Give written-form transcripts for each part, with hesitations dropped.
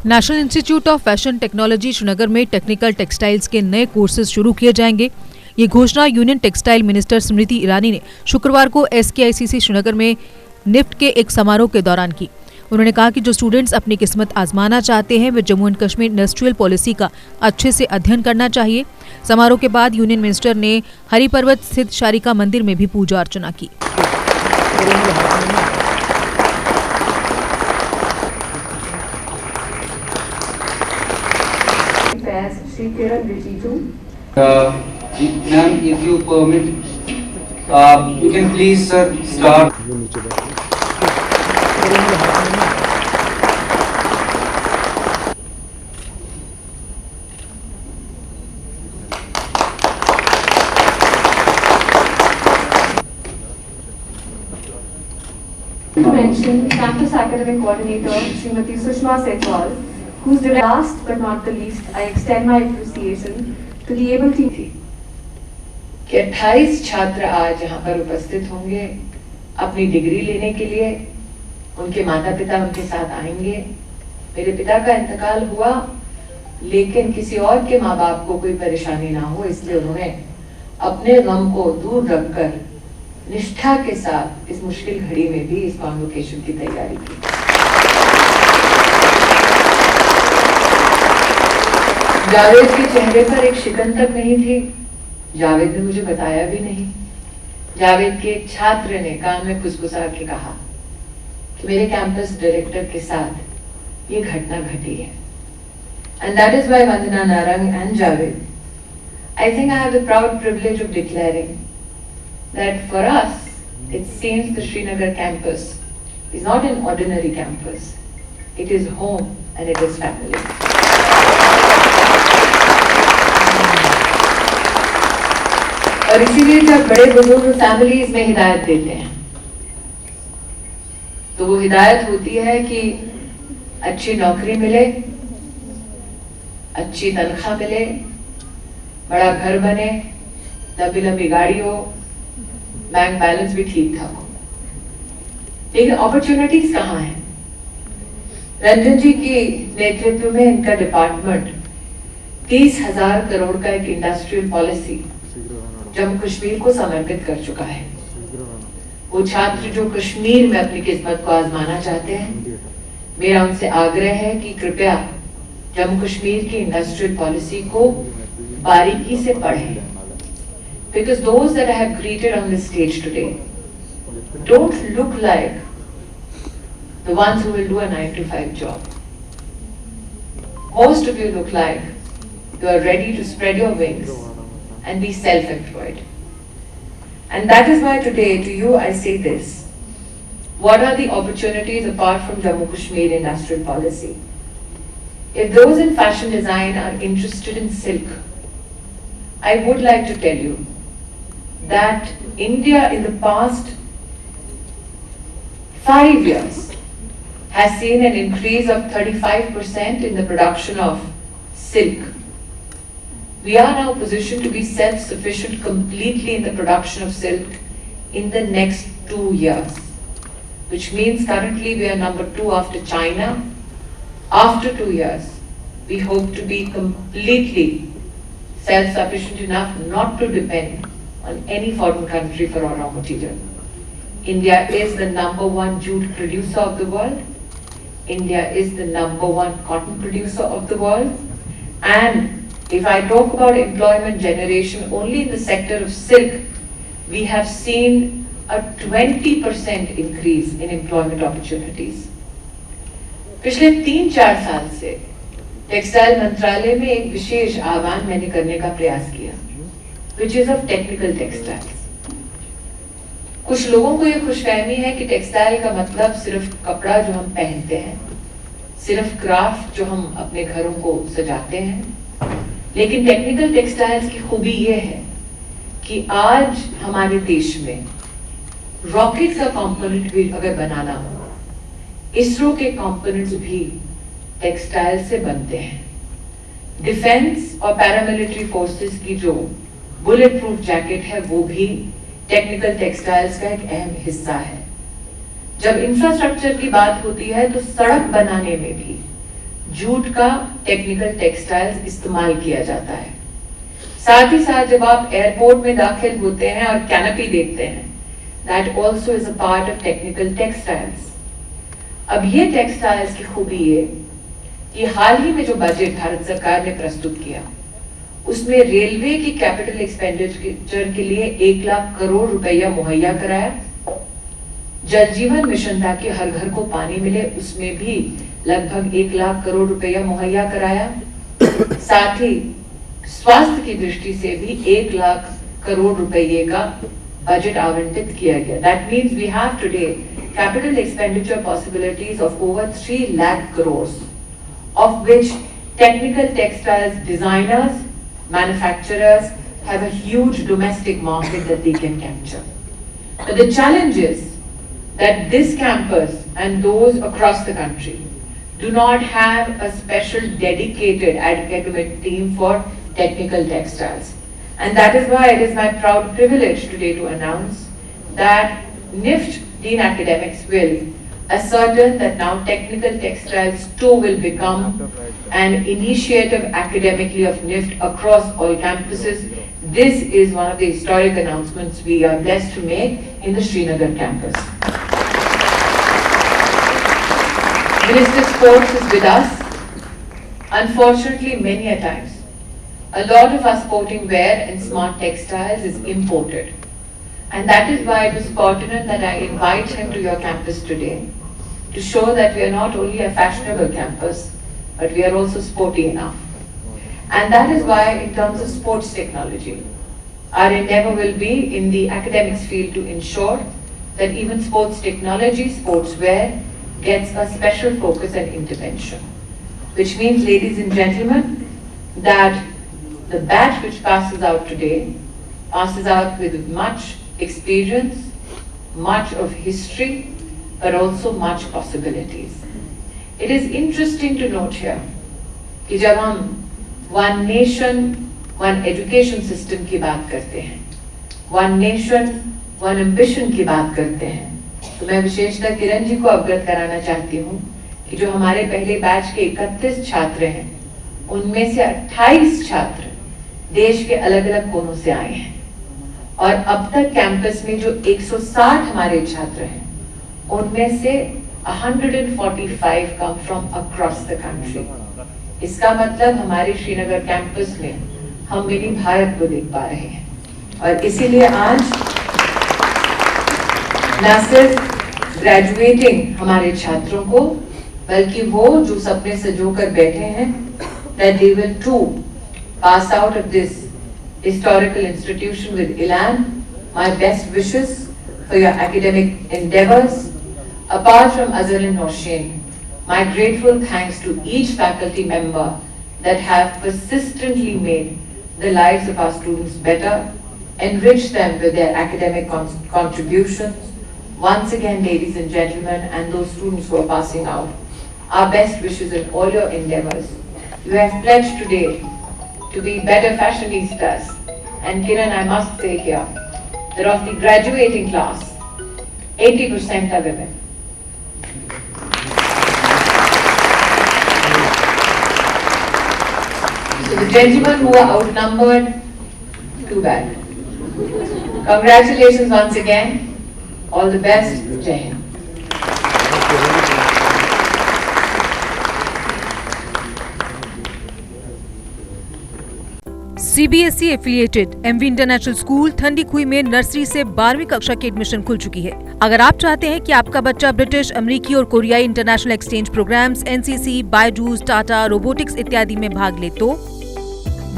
National institute of fashion technology Srinagar में technical textiles के नए कोर्सेज शुरू किए जाएंगे। ये घोषणा union textile minister Smriti Irani ने शुक्रवार को SKICC श्रीनगर में निफ्ट के एक समारोह के दौरान की। उन्होंने कहा कि जो स्टूडेंट्स अपनी किस्मत आजमाना चाहते हैं वे Jammu and Kashmir industrial policy का अच्छे से अध्ययन करना चाहिए। समारोह के बाद यूनियन मिनिस्टर ने हरि पर्वत स्थित शारिका मंदिर में भी पूजा अर्चना की। Ma'am, if you permit, you can please, sir, start. To mention Campus Academic Coordinator Srimati Sushma Sehwal, who's last but not the least, I extend my appreciation to the able team. कि 28 छात्र आज यहाँ पर उपस्थित होंगे अपनी degree लेने के लिए। उनके माता पिता उनके साथ आएंगे। मेरे पिता का इंतकाल हुआ, लेकिन किसी और के माँ बाप को कोई परेशानी ना हो, इसलिए उन्होंने अपने गम को दूर रखकर निष्ठा के साथ इस मुश्किल घड़ी में भी इस कॉन्वोकेशन की तैयारी की। जावेद के चेहरे पर एक शिकन तक नहीं थी। जावेद ने मुझे बताया भी नहीं। जावेद के एक छात्र ने कान में खुसखुसा के कहा कि मेरे कैंपस डायरेक्टर के साथ ये घटना घटी है। And that is why Vandana Narang and Javed, I think I have the proud privilege of declaring that for us, it seems the Srinagar campus is not an ordinary campus. It is home and it is family. और इसीलिए जब बड़े बुजुर्ग families में हिदायत देते हैं तो वो हिदायत होती है कि अच्छी नौकरी मिले, अच्छी तनख्वाह मिले, बड़ा घर बने, लंबी लंबी गाड़ी हो, बैंक बैलेंस भी ठीक ठाक हो। लेकिन अपॉर्चुनिटीज कहाँ हैं? रंजन जी के नेतृत्व में इनका डिपार्टमेंट 30,000 करोड़ का एक इंडस्ट्रियल पॉलिसी जम्मू कश्मीर को समर्पित कर चुका है। वो छात्र जो कश्मीर में अपनी किस्मत को आजमाना चाहते हैं, मेरा उनसे आग्रह है कि कृपया जम्मू कश्मीर की इंडस्ट्रियल पॉलिसी को बारीकी से पढ़ें। Because those that I have greeted on this stage today don't look like the ones who will do a 9-to-5 job. Most of you look like you are ready to spread your wings and be self-employed. And that is why today to you I say this. What are the opportunities apart from Jammu Kashmir industrial policy? If those in fashion design are interested in silk, I would like to tell you that India in the past 5 years has seen an increase of 35% in the production of silk. We are now positioned to be self-sufficient completely in the production of silk in the next 2 years, which means currently we are number 2 after China. After 2 years, we hope to be completely self-sufficient enough not to depend on any foreign country for our raw material. India is the number 1 jute producer of the world. India is the number 1 cotton producer of the world. And if I talk about employment generation only in the sector of silk, we have seen a 20% increase in employment opportunities. पिछले 3-4 साल से textile मंत्रालय में एक विशेष आह्वान मैंने करने का प्रयास किया, which is of technical textiles. कुछ लोगों को ये खुशफहमी है कि टेक्सटाइल का मतलब सिर्फ कपड़ा जो हम पहनते हैं, सिर्फ क्राफ्ट जो हम अपने घरों को सजाते हैं। लेकिन टेक्निकल टेक्सटाइल्स की खूबी ये है कि आज हमारे देश में रॉकेट का कंपोनेंट भी अगर बनाना हो, इसरो के कंपोनेंट्स भी टेक्सटाइल से बनते हैं। डिफेंस और पैरामिलिट्री फोर्सेस की जो बुलेट प्रूफ जैकेट है वो भी टेक्निकल टेक्सटाइल्स का एक अहम हिस्सा है। जब इंफ्रास्ट्रक्चर की बात होती है तो सड़क बनाने में भी जूट का टेक्निकल टेक्सटाइल्स इस्तेमाल किया जाता है। साथ ही साथ जब आप एयरपोर्ट में दाखिल होते हैं और कैनपी देखते हैं, that also is a part of technical textiles. अब ये टेक्सटाइल्स की खूबी ये कि हाल ही में जो बजट भारत सरकार ने प्रस्तुत किया, उसमें रेलवे की कैपिटल एक्सपेंडिचर के लिए 1 लाख करोड़ रुपया मुहैया कराया। जल जीवन मिशन ताकि हर घर को पानी मिले, उसमें भी लगभग 1 लाख करोड़ रुपया मुहैया कराया। साथ ही स्वास्थ्य की दृष्टि से भी 1 लाख करोड़ रुपये का बजट आवंटित किया गया। That means we have today capital expenditure possibilities of over 3 lakh crores, of which technical textiles designers, manufacturers have a huge domestic market that they can capture. But the challenge is that this campus and those across the country do not have a special dedicated academic team for technical textiles. And that is why it is my proud privilege today to announce that NIFT Dean Academics will ascertain that now technical textiles too will become an initiative academically of NIFT across all campuses. This is one of the historic announcements we are blessed to make in the Srinagar campus. Minister Sports is with us. Unfortunately, many a times, a lot of our sporting wear and smart textiles is imported. And that is why it was pertinent that I invite him to your campus today to show that we are not only a fashionable campus, but we are also sporty enough. And that is why in terms of sports technology, our endeavor will be in the academics field to ensure that even sports technology, sportswear gets a special focus and intervention. Which means, ladies and gentlemen, that the batch which passes out today passes out with much experience, much of history, but also much possibilities. It is interesting to note here कि जब हम one nation, one education system की बात करते हैं, one nation, one ambition की बात करते हैं, तो मैं विशेषतः किरण जी को अवगत कराना चाहती हूँ कि जो हमारे पहले बैच के 31 छात्र हैं, उनमें से 28 छात्र देश के अलग अलग कोनों से आए हैं और अब तक कैंपस में जो 160 हमारे छात्र हैं, उनमें से 145 come from across the country. इसका मतलब हमारे श्रीनगर कैंपस में हम मिनी भारत को देख पा रहे हैं और इसीलिए आज न सिर्फ ग्रेजुएटिंग हमारे छात्रों को, बल्कि वो जो सपने सजोकर बैठे हैं, that they will too pass out of this historical institution with elan. My best wishes for your academic endeavors. Apart from Azhar and Nosheen, my grateful thanks to each faculty member that have persistently made the lives of our students better, enriched them with their academic contributions. Once again, ladies and gentlemen, and those students who are passing out, our best wishes in all your endeavors. You have pledged today to be better fashionistas. And Kiran, I must say here, that of the graduating class, 80% are women. So the gentlemen who are outnumbered, too bad. Congratulations once again. All the best. Jai Hind. CBSE affiliated MV international school ठंडी खुई में nursery से 12वीं कक्षा की admission खुल चुकी है। अगर आप चाहते हैं कि आपका बच्चा ब्रिटिश, अमेरिकी और कोरियाई international exchange programs, NCC, Byju's, Tata, robotics इत्यादि में भाग ले तो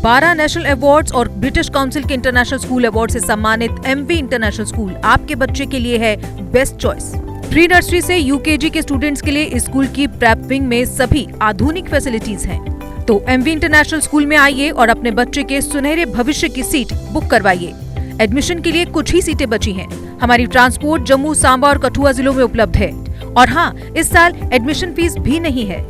12 नेशनल अवार्ड्स और ब्रिटिश काउंसिल के इंटरनेशनल स्कूल अवार्ड से सम्मानित MV इंटरनेशनल स्कूल आपके बच्चे के लिए है बेस्ट चॉइस। प्री नर्सरी से UKG के स्टूडेंट्स के लिए इस स्कूल की प्रेप विंग में सभी आधुनिक फैसिलिटीज हैं। तो MV इंटरनेशनल स्कूल में आइए और अपने बच्चे के सुनहरे भविष्य की सीट बुक करवाइए। एडमिशन के लिए कुछ ही सीटें बची हैं। हमारी ट्रांसपोर्ट जम्मू, सांबा और कठुआ जिलों में उपलब्ध है और हाँ, इस साल एडमिशन फीस भी नहीं है।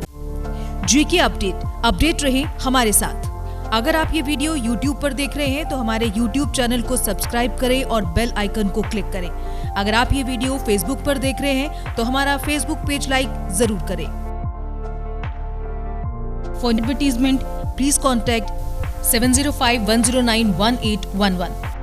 GK अपडेट रहे हमारे साथ। अगर आप ये वीडियो YouTube पर देख रहे हैं तो हमारे YouTube चैनल को सब्सक्राइब करें और बेल आइकन को क्लिक करें। अगर आप ये वीडियो Facebook पर देख रहे हैं तो हमारा Facebook पेज लाइक जरूर करें। For advertisement, please contact 705-109-1811.